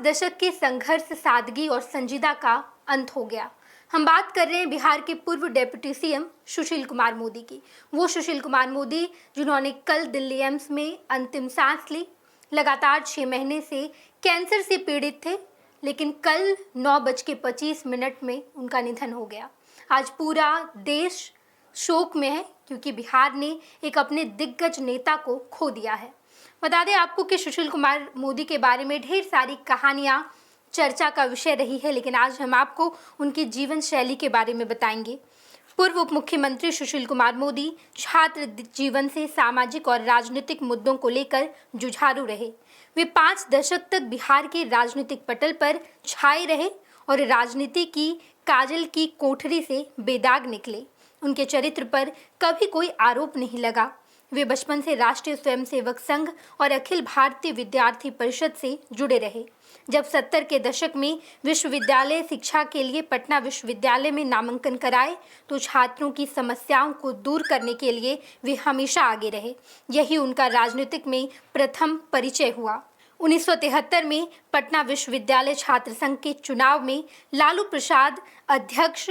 दशक के संघर्ष, सादगी और संजीदा का अंत हो गया। हम बात कर रहे हैं बिहार के पूर्व डेप्यूटी सीएम सुशील कुमार मोदी की। वो सुशील कुमार मोदी जिन्होंने कल दिल्ली एम्स में अंतिम सांस ली। लगातार 6 महीने से कैंसर से पीड़ित थे, लेकिन कल 9:25 में उनका निधन हो गया। आज पूरा देश शोक में है क्योंकि बिहार ने एक अपने दिग्गज नेता को खो दिया है। बता दें आपको कि सुशील कुमार मोदी के बारे में ढेर सारी कहानियां चर्चा का विषय रही है, लेकिन आज हम आपको उनकी जीवन शैली के बारे में बताएंगे। पूर्व उप मुख्यमंत्री सुशील कुमार मोदी छात्र जीवन से सामाजिक और राजनीतिक मुद्दों को लेकर जुझारू रहे। वे 5 दशक तक बिहार के राजनीतिक पटल पर छाए रहे और राजनीति की काजल की कोठरी से बेदाग निकले। उनके चरित्र पर कभी कोई आरोप नहीं लगा। वे बचपन से राष्ट्रीय स्वयंसेवक संघ और अखिल भारतीय विद्यार्थी परिषद से जुड़े रहे। जब 70 के दशक में विश्वविद्यालय शिक्षा के लिए पटना विश्वविद्यालय में नामांकन कराए तो छात्रों की समस्याओं को दूर करने के लिए वे हमेशा आगे रहे। यही उनका राजनीतिक में प्रथम परिचय हुआ। 1973 में पटना विश्वविद्यालय छात्र संघ के चुनाव में लालू प्रसाद अध्यक्ष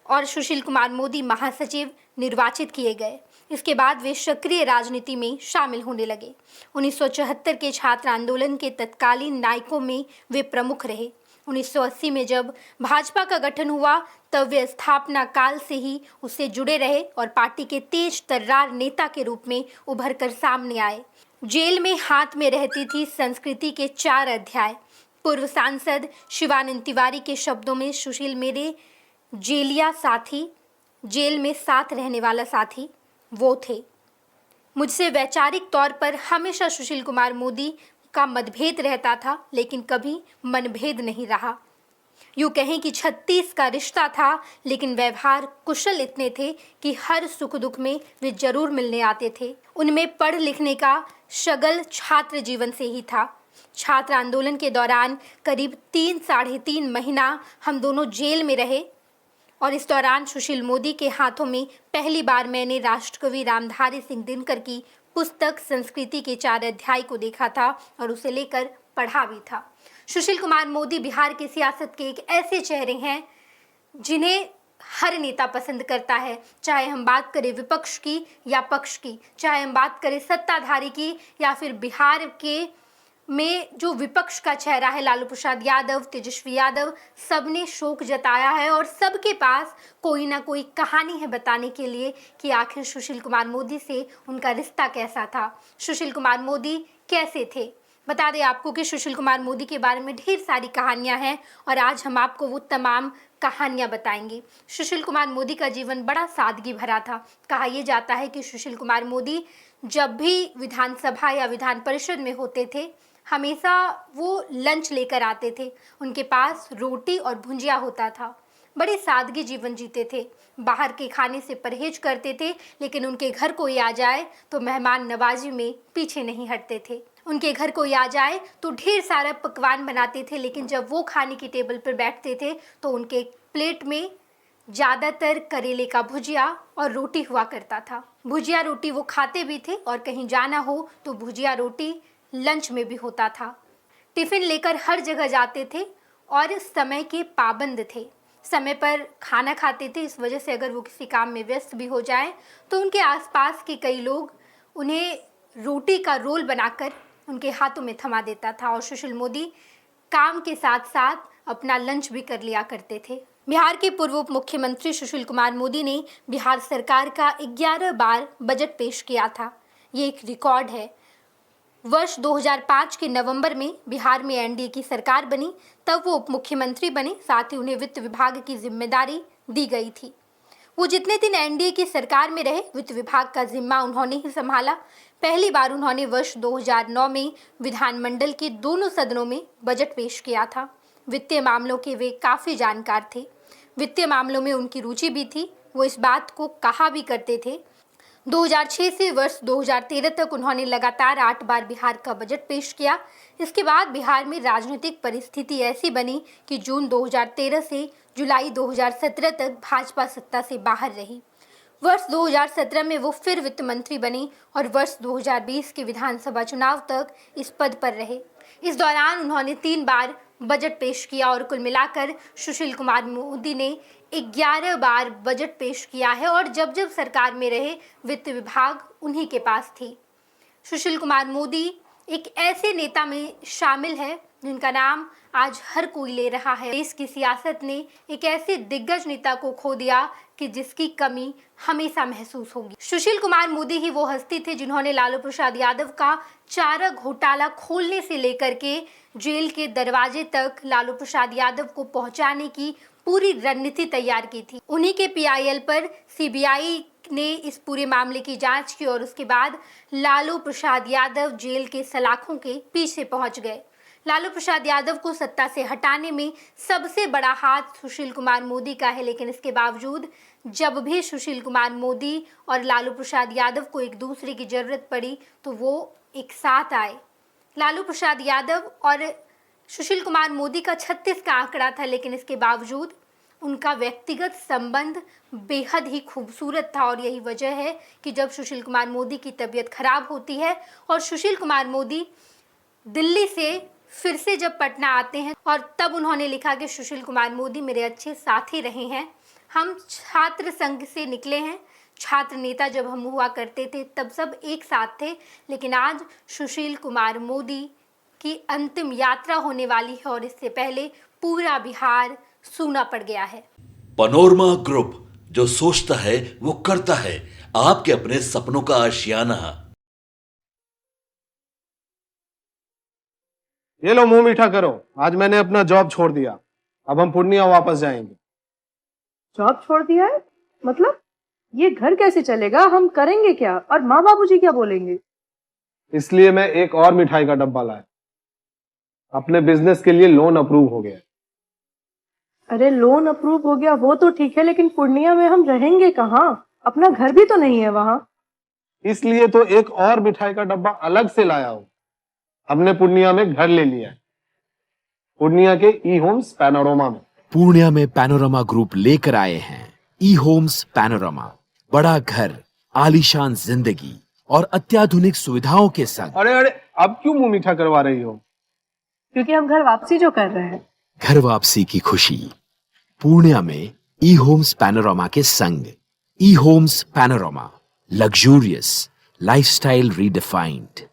और सुशील कुमार मोदी महासचिव निर्वाचित किए गए। इसके बाद वे सक्रिय राजनीति में शामिल होने लगे। 1974 के छात्र आंदोलन के तत्कालीन नायकों में वे प्रमुख रहे। 1980 में जब भाजपा का गठन हुआ तब वे स्थापना काल से ही उससे जुड़े रहे और पार्टी के तेज तर्रार नेता के रूप में उभर कर सामने आए। जेल में हाथ में रहती थी संस्कृति के 4 अध्याय। पूर्व सांसद शिवानंद तिवारी के शब्दों में सुशील मेरे जेलिया साथी, जेल में साथ रहने वाला साथी वो थे। मुझसे वैचारिक तौर पर हमेशा सुशील कुमार मोदी का मतभेद रहता था, लेकिन कभी मनभेद नहीं रहा। यूँ कहें कि 36 का रिश्ता था, लेकिन व्यवहार कुशल इतने थे कि हर सुख दुख में वे जरूर मिलने आते थे। उनमें पढ़ लिखने का शगल छात्र जीवन से ही था। छात्र आंदोलन के दौरान करीब 3-3.5 महीना हम दोनों जेल में रहे और इस दौरान सुशील मोदी के हाथों में पहली बार मैंने राष्ट्रकवि रामधारी सिंह दिनकर की पुस्तक संस्कृति के 4 अध्याय को देखा था और उसे लेकर पढ़ा भी था। सुशील कुमार मोदी बिहार की सियासत के एक ऐसे चेहरे हैं जिन्हें हर नेता पसंद करता है, चाहे हम बात करें विपक्ष की या पक्ष की, चाहे हम बात करें सत्ताधारी की या फिर बिहार के में जो विपक्ष का चेहरा है लालू प्रसाद यादव, तेजस्वी यादव, सबने शोक जताया है और सबके पास कोई ना कोई कहानी है बताने के लिए कि आखिर सुशील कुमार मोदी से उनका रिश्ता कैसा था, सुशील कुमार मोदी कैसे थे। बता दें आपको कि सुशील कुमार मोदी के बारे में ढेर सारी कहानियां हैं और आज हम आपको वो तमाम कहानियां बताएंगे। सुशील कुमार मोदी का जीवन बड़ा सादगी भरा था। कहा यह जाता है कि सुशील कुमार मोदी जब भी विधानसभा या विधान परिषद में होते थे हमेशा वो लंच लेकर आते थे। उनके पास रोटी और भुंजिया होता था। बड़ी सादगी जीवन जीते थे। बाहर के खाने से परहेज करते थे, लेकिन उनके घर कोई आ जाए तो मेहमान नवाजी में पीछे नहीं हटते थे। उनके घर कोई आ जाए तो ढेर सारा पकवान बनाते थे, लेकिन जब वो खाने की टेबल पर बैठते थे तो उनके प्लेट में ज़्यादातर करेले का भुजिया और रोटी हुआ करता था। भुजिया रोटी वो खाते भी थे और कहीं जाना हो तो भुजिया रोटी लंच में भी होता था। टिफ़िन लेकर हर जगह जाते थे और समय के पाबंद थे। समय पर खाना खाते थे। इस वजह से अगर वो किसी काम में व्यस्त भी हो जाए तो उनके आसपास के कई लोग उन्हें रोटी का रोल बनाकर उनके हाथों में थमा देता था और सुशील मोदी काम के साथ साथ अपना लंच भी कर लिया करते थे। बिहार के पूर्व उप मुख्यमंत्री सुशील कुमार मोदी ने बिहार सरकार का 11 बार बजट पेश किया था। ये एक रिकॉर्ड है। वर्ष 2005 के नवंबर में बिहार में एनडीए की सरकार बनी, तब वो उप मुख्यमंत्री बने। साथ ही उन्हें वित्त विभाग की जिम्मेदारी दी गई थी। वो जितने दिन एनडीए की सरकार में रहे वित्त विभाग का जिम्मा उन्होंने ही संभाला। पहली बार उन्होंने वर्ष 2009 में विधानमंडल के दोनों सदनों में बजट पेश किया था। वित्तीय मामलों के वे काफ़ी जानकार थे। वित्तीय मामलों में उनकी रुचि भी थी। वो इस बात को कहा भी करते थे, 2006 से वर्ष 2013 तक उन्होंने लगातार 8 बार बिहार का बजट पेश किया। इसके बाद बिहार में राजनीतिक परिस्थिति ऐसी बनी कि जून 2013 से जुलाई 2017 तक भाजपा सत्ता से बाहर रही। वर्ष 2017 में वो फिर वित्त मंत्री बनी और वर्ष 2020 के विधानसभा चुनाव तक इस पद पर रहे। इस दौरान उन्होंने 3 बार बजट पेश किया और कुल मिलाकर सुशील कुमार मोदी ने 11 बार बजट पेश किया है और जब जब सरकार में रहे वित्त विभाग उन्हीं के पास थी। सुशील कुमार मोदी एक ऐसे नेता में शामिल है जिनका नाम आज हर कोई ले रहा है। देश की सियासत ने एक ऐसे दिग्गज नेता को खो दिया कि जिसकी कमी हमेशा महसूस होगी। सुशील कुमार मोदी ही वो हस्ती थे जिन्होंने लालू प्रसाद यादव का चारा घोटाला खोलने से लेकर के जेल के दरवाजे तक लालू प्रसाद यादव को पहुंचाने की पूरी रणनीति तैयार की थी। उन्हीं के पीआईएल पर सीबीआई ने इस पूरे मामले की जांच की और उसके बाद लालू प्रसाद यादव जेल के सलाखों के पीछे पहुंच गए। लालू प्रसाद यादव को सत्ता से हटाने में सबसे बड़ा हाथ सुशील कुमार मोदी का है, लेकिन इसके बावजूद जब भी सुशील कुमार मोदी और लालू प्रसाद यादव को एक दूसरे की जरूरत पड़ी तो वो एक साथ आए। लालू प्रसाद यादव और सुशील कुमार मोदी का 36 का आंकड़ा था, लेकिन इसके बावजूद उनका व्यक्तिगत संबंध बेहद ही खूबसूरत था और यही वजह है कि जब सुशील कुमार मोदी की तबीयत खराब होती है और सुशील कुमार मोदी दिल्ली से फिर से जब पटना आते हैं और तब उन्होंने लिखा कि सुशील कुमार मोदी मेरे अच्छे साथी रहे हैं। हम छात्र संघ से निकले हैं, छात्र नेता जब हम हुआ करते थे तब सब एक साथ थे, लेकिन आज सुशील कुमार मोदी की अंतिम यात्रा होने वाली है और इससे पहले पूरा बिहार सूना पड़ गया है। पैनोरमा ग्रुप, जो सोचता है वो करता है। आपके अपने सपनों का आशियाना। ये लो मुंह मीठा करो, आज मैंने अपना जॉब छोड़ दिया। अब हम पूर्णिया वापस जाएंगे। जॉब छोड़ दिया है? मतलब ये घर कैसे चलेगा? हम करेंगे क्या? और माँ बाबूजी क्या बोलेंगे? इसलिए मैं एक और मिठाई का डब्बा लाया। अपने बिजनेस के लिए लोन अप्रूव हो गया। अरे लोन अप्रूव हो गया वो तो ठीक है, लेकिन पूर्णिया में हम रहेंगे कहाँ? अपना घर भी तो नहीं है वहाँ। इसलिए तो एक और मिठाई का डब्बा अलग से लाया हूँ। हमने पूर्णिया में घर ले लिया है, पूर्णिया के ई होम्स पैनोरमा में। पूर्णिया में पैनोरमा ग्रुप लेकर आए हैं ई होम्स पैनोरमा। बड़ा घर, आलीशान जिंदगी और अत्याधुनिक सुविधाओं के संग। अरे अरे, अब क्यों मुंह मीठा करवा रही हो? क्योंकि हम घर वापसी जो कर रहे हैं। घर वापसी की खुशी पूर्णिया में ई होम्स पैनोरमा के संग। E Homes Panorama, luxurious lifestyle redefined.